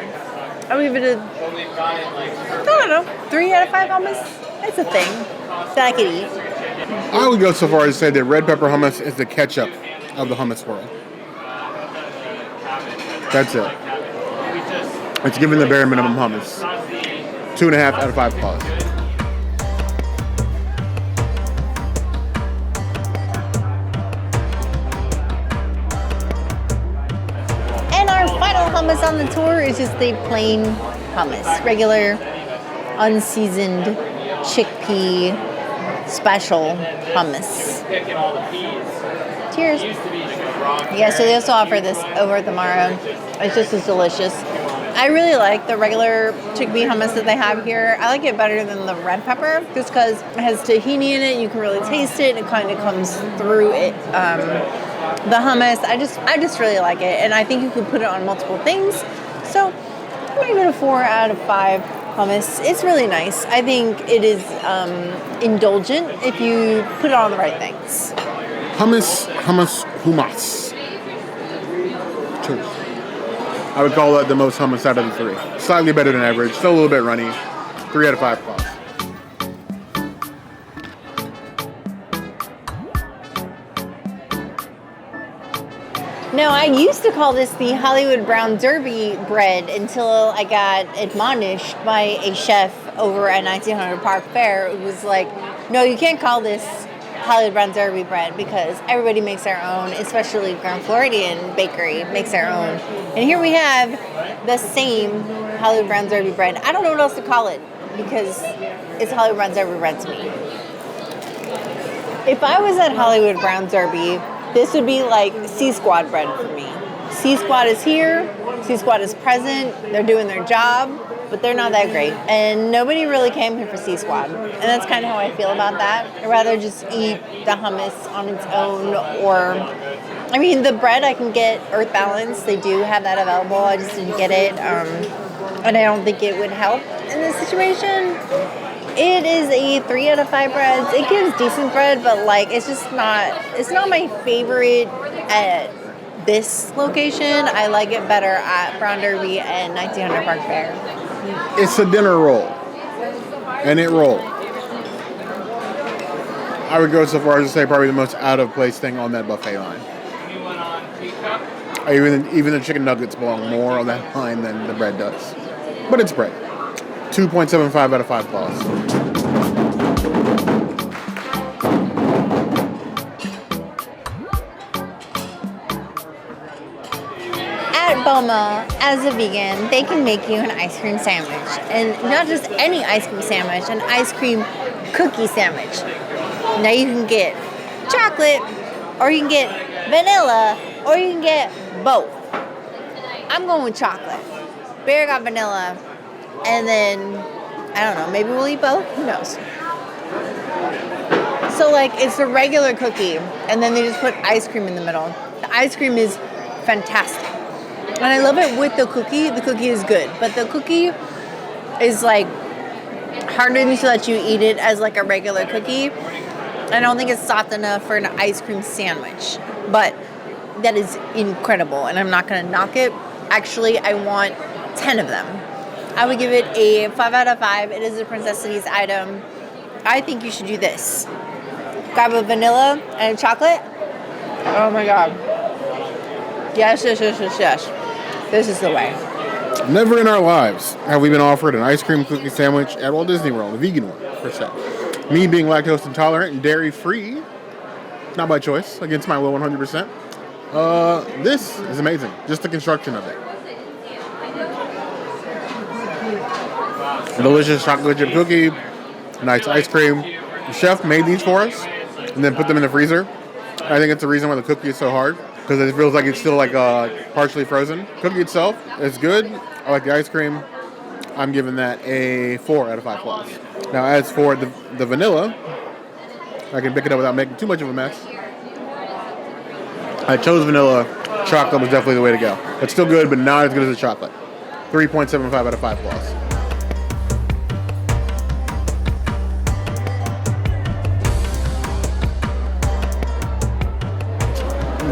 I would give it I don't know, 3 out of 5 hummus. It's a thing that I could eat. I would go so far as to say that red pepper hummus is the ketchup of the hummus world. That's it. It's given the bare minimum hummus. 2.5 out of 5 claws. And our final hummus on the tour is just the plain hummus. Regular, unseasoned, chickpea, special hummus. Cheers. Yeah, so they also offer this over at the Mara. It's just as delicious. I really like the regular chickpea hummus that they have here. I like it better than the red pepper just because it has tahini in it. You can really taste it. It kind of comes through it. The hummus, I just really like it. And I think you could put it on multiple things. So I'm going to give it a 4 out of 5 hummus. It's really nice. I think it is indulgent if you put it on the right things. Hummus. Cheers. I would call that the most hummus out of the 3. Slightly better than average. Still a little bit runny. 3 out of 5 claws. No, I used to call this the Hollywood Brown Derby bread until I got admonished by a chef over at 1900 Park Fair. It was like, no, you can't call this Hollywood Brown Derby bread because everybody makes their own, especially Grand Floridian Bakery makes their own. And here we have the same Hollywood Brown Derby bread. I don't know what else to call it because it's Hollywood Brown Derby bread to me. If I was at Hollywood Brown Derby, this would be like C-Squad bread for me. C-Squad is here, C-Squad is present, they're doing their job, but they're not that great. And nobody really came here for C-Squad. And that's kind of how I feel about that. I'd rather just eat the hummus on its own I mean, the bread I can get Earth Balance. They do have that available. I just didn't get it. And I don't think it would help in this situation. It is a 3 out of 5 breads. It gives decent bread, but like it's not my favorite at this location. I like it better at Brown Derby and 1900 Park Fair. It's a dinner roll. And it rolled. I would go so far as to say probably the most out of place thing on that buffet line. Even the chicken nuggets belong more on that line than the bread does. But it's bread. 2.75 out of 5 claws. At Boma, as a vegan, they can make you an ice cream sandwich. And not just any ice cream sandwich, an ice cream cookie sandwich. Now you can get chocolate, or you can get vanilla, or you can get both. I'm going with chocolate. Bear got vanilla, and then, I don't know, maybe we'll eat both? Who knows? So, like, it's a regular cookie, and then they just put ice cream in the middle. The ice cream is fantastic. And I love it with the cookie. The cookie is good, but the cookie is, like, harder to let you eat it as, like, a regular cookie. I don't think it's soft enough for an ice cream sandwich, but that is incredible, and I'm not going to knock it. Actually, I want 10 of them. I would give it a 5 out of 5. It is a Princess Cities item. I think you should do this. Grab a vanilla and a chocolate. Oh my God. Yes. This is the way. Never in our lives have we been offered an ice cream cookie sandwich at Walt Disney World, a vegan one, per se. Me being lactose intolerant and dairy free, not by choice, against my will 100%. This is amazing. Just the construction of it. Delicious chocolate chip cookie, nice ice cream. The chef made these for us and then put them in the freezer. I think it's the reason why the cookie is so hard, because it feels like it's still like partially frozen. Cookie itself is good. I like the ice cream. I'm giving that a 4 out of 5 claws. Now, as for the vanilla, I can pick it up without making too much of a mess. I chose vanilla. Chocolate was definitely the way to go. It's still good, but not as good as the chocolate. 3.75 out of 5 claws.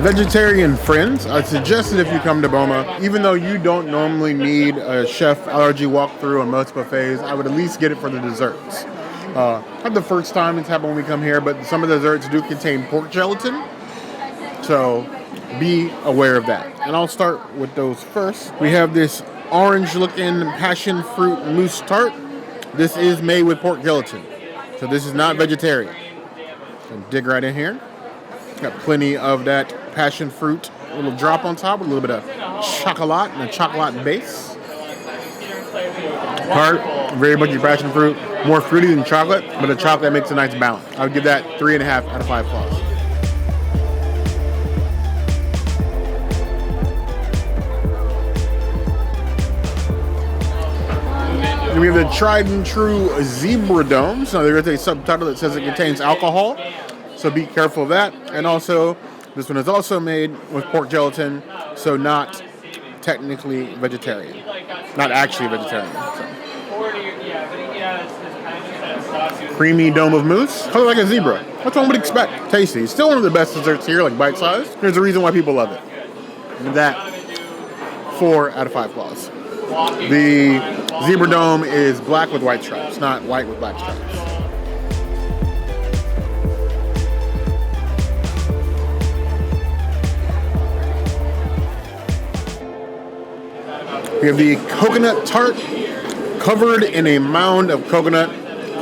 Vegetarian friends, I suggest that if you come to Boma, even though you don't normally need a chef allergy walkthrough on most buffets, I would at least get it for the desserts. Not the first time it's happened when we come here, but some of the desserts do contain pork gelatin, so be aware of that. And I'll start with those first. We have this orange-looking passion fruit mousse tart. This is made with pork gelatin, so this is not vegetarian. So dig right in here. Got plenty of that passion fruit, a little drop on top with a little bit of chocolate and a chocolate base. Tart, very much passion fruit, more fruity than chocolate, but the chocolate makes a nice balance. I would give that 3.5 out of 5 claws. And we have the tried and true zebra domes. Now there is a subtitle that says it contains alcohol, so be careful of that. And also, this one is also made with pork gelatin, so not technically vegetarian. Not actually vegetarian. So. Creamy dome of mousse, kind of like a zebra. That's what one would expect. Tasty. It's still one of the best desserts here, like bite-sized. There's a reason why people love it. And that, 4 out of 5 claws. The zebra dome is black with white stripes, not white with black stripes. We have the coconut tart covered in a mound of coconut.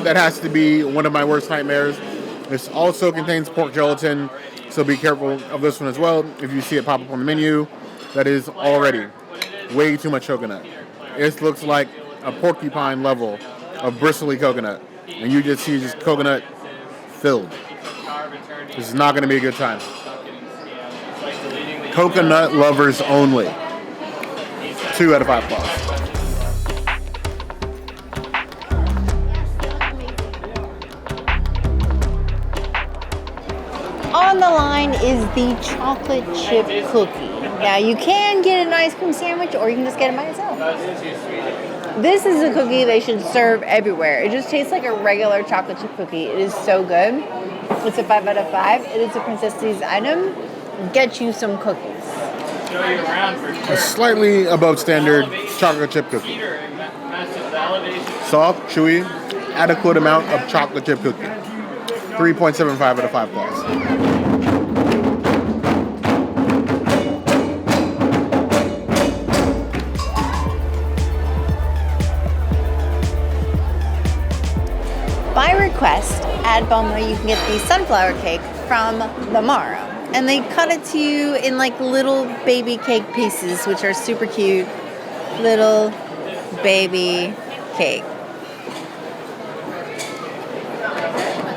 That has to be one of my worst nightmares. This also contains pork gelatin, so be careful of this one as well. If you see it pop up on the menu, that is already way too much coconut. It looks like a porcupine level of bristly coconut, and you just see just coconut filled. This is not going to be a good time. Coconut lovers only. 2 out of 5 claws. On the line is the chocolate chip cookie. Now you can get an ice cream sandwich or you can just get it by itself. This is a cookie they should serve everywhere. It just tastes like a regular chocolate chip cookie. It is so good. It's a 5 out of 5. It is a Princess's item. Get you some cookies. A slightly above standard chocolate chip cookie. Soft, chewy, adequate amount of chocolate chip cookie. 3.75 out of 5 claws. By request, at Boma, you can get the sunflower cake from the Mara. And they cut it to you in like little baby cake pieces, which are super cute. Little baby cake.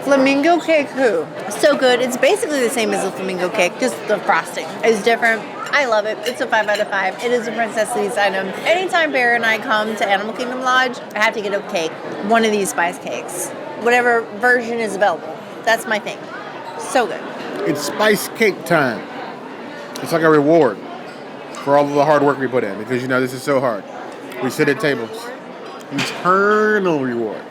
Flamingo cake who? So good. It's basically the same as a flamingo cake, just the frosting is different. I love it. It's a 5 out of 5. It is a Princess's item. Anytime Bear and I come to Animal Kingdom Lodge, I have to get a cake. One of these spice cakes. Whatever version is available. That's my thing. So good. It's spice cake time. It's like a reward for all of the hard work we put in, because you know this is so hard. We sit at tables. Eternal reward.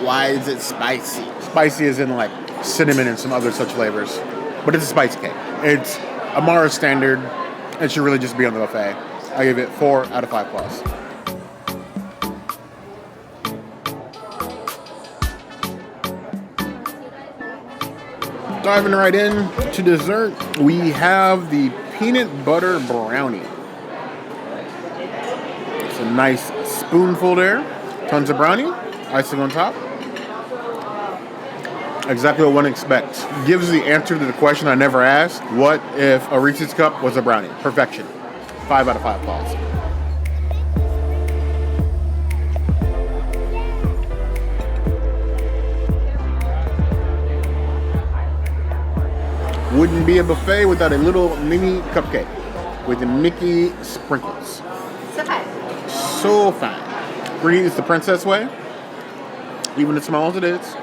Why is it spicy? Spicy is in like cinnamon and some other such flavors. But it's a spice cake. It's a Mara standard. It should really just be on the buffet. I give it 4 out of 5 claws. Diving right in to dessert, we have the peanut butter brownie. It's a nice spoonful there. Tons of brownie, icing on top. Exactly what one expects. Gives the answer to the question I never asked. What if a Reese's Cup was a brownie? Perfection. 5 out of 5 applause. Wouldn't be a buffet without a little mini cupcake with the Mickey sprinkles. So fine. So fine. Brie is the princess way, even as small as it is.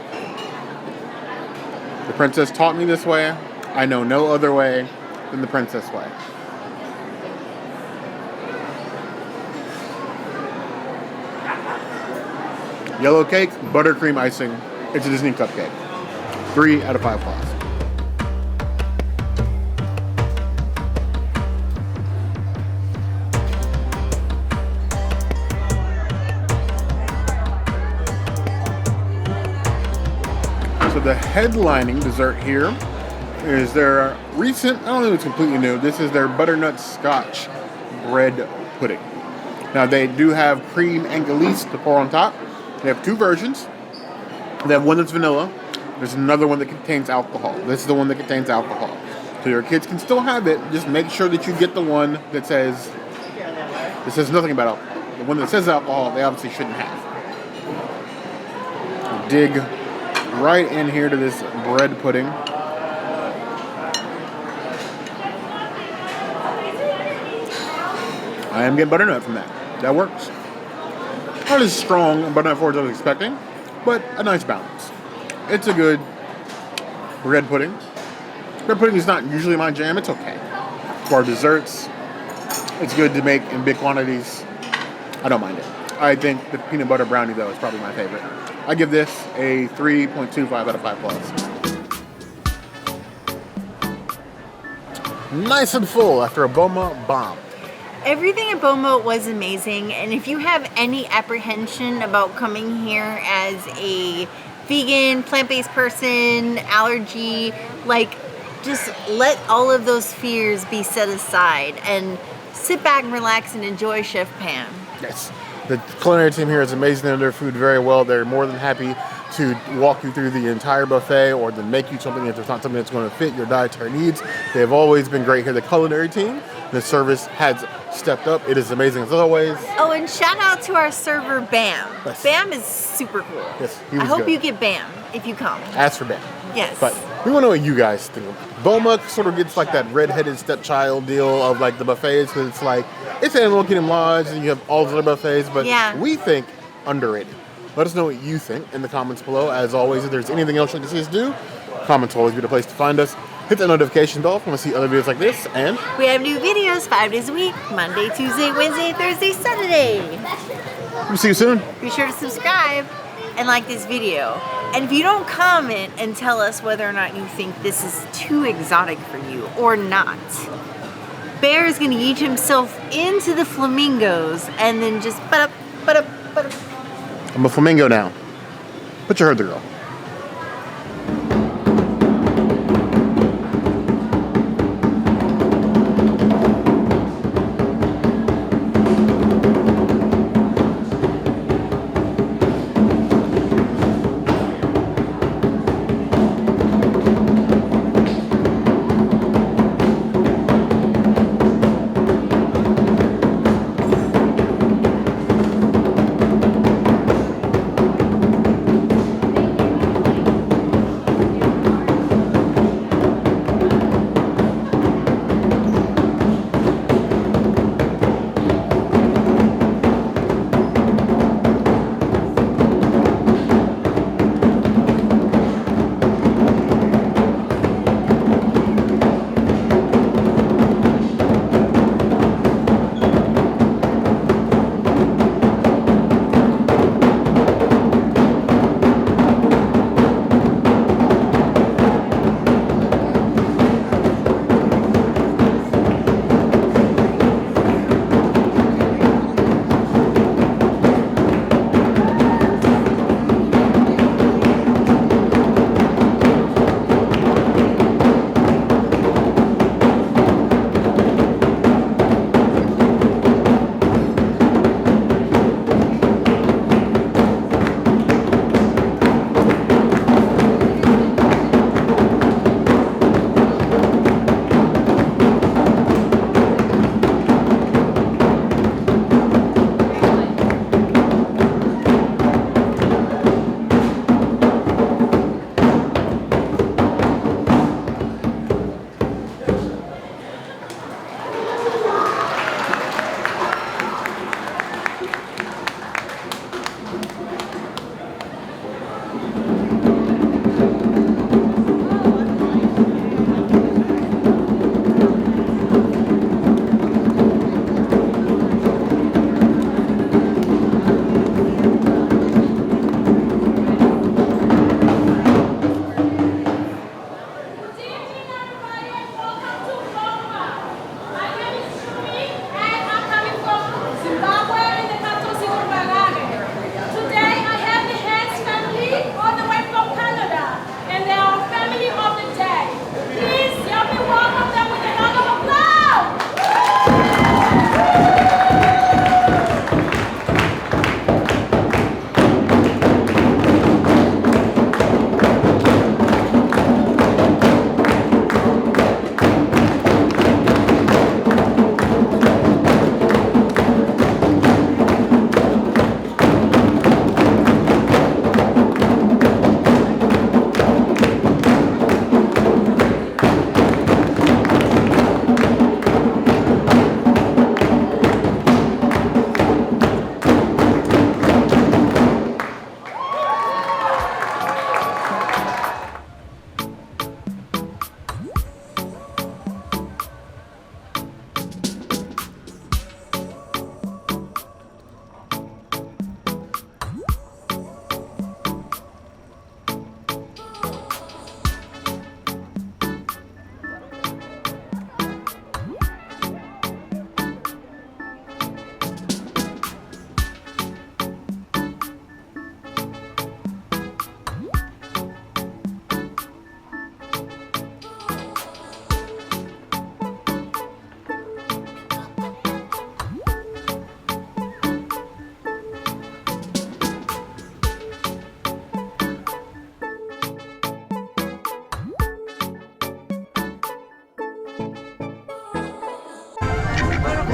The princess taught me this way. I know no other way than the princess way. Yellow cake, buttercream icing. It's a Disney cupcake. 3 out of 5 applause. So the headlining dessert here is their recent, I don't know if it's completely new, this is their butternut scotch bread pudding. Now they do have cream anglaise to pour on top. They have 2 versions. They have one that's vanilla. There's another one that contains alcohol. This is the one that contains alcohol. So your kids can still have it, just make sure that you get the one that says nothing about alcohol. The one that says alcohol, they obviously shouldn't have. Dig right in here to this bread pudding. I am getting butternut from that. That works. Not as strong butternut for as I was expecting, but a nice balance. It's a good bread pudding. Bread pudding is not usually my jam. It's okay. For desserts, it's good to make in big quantities. I don't mind it. I think the peanut butter brownie, though, is probably my favorite. I give this a 3.25 out of 5 plus. Nice and full after a Boma bomb. Everything at Boma was amazing, and if you have any apprehension about coming here as a vegan, plant-based person, allergy, like, just let all of those fears be set aside and sit back and relax and enjoy Chef Pam. Yes. The culinary team here is amazing. They know their food very well. They're more than happy to walk you through the entire buffet or to make you something if it's not something that's going to fit your dietary needs. They have always been great here. The culinary team, the service has stepped up. It is amazing as always. Oh, and shout out to our server, Bam. Yes. Bam is super cool. Yes, he was I hope good. you get Bam if you come. Ask for Ben. Yes. But we want to know what you guys think. Boma sort of gets like that redheaded stepchild deal of like the buffets because it's like, it's Animal Kingdom Lodge and you have all the other buffets, but Yeah. we think underrated. Let us know what you think in the comments below. As always, if there's anything else you'd like to see us do, comments will always be the place to find us. Hit the notification bell if you want to see other videos like this, and We have new videos 5 days a week, Monday, Tuesday, Wednesday, Thursday, Saturday. we'll see you soon. Be sure to subscribe and like this video. And if you don't comment and tell us whether or not you think this is too exotic for you or not, Bear is gonna yeet himself into the flamingos and then just I'm a flamingo now. But you heard the girl.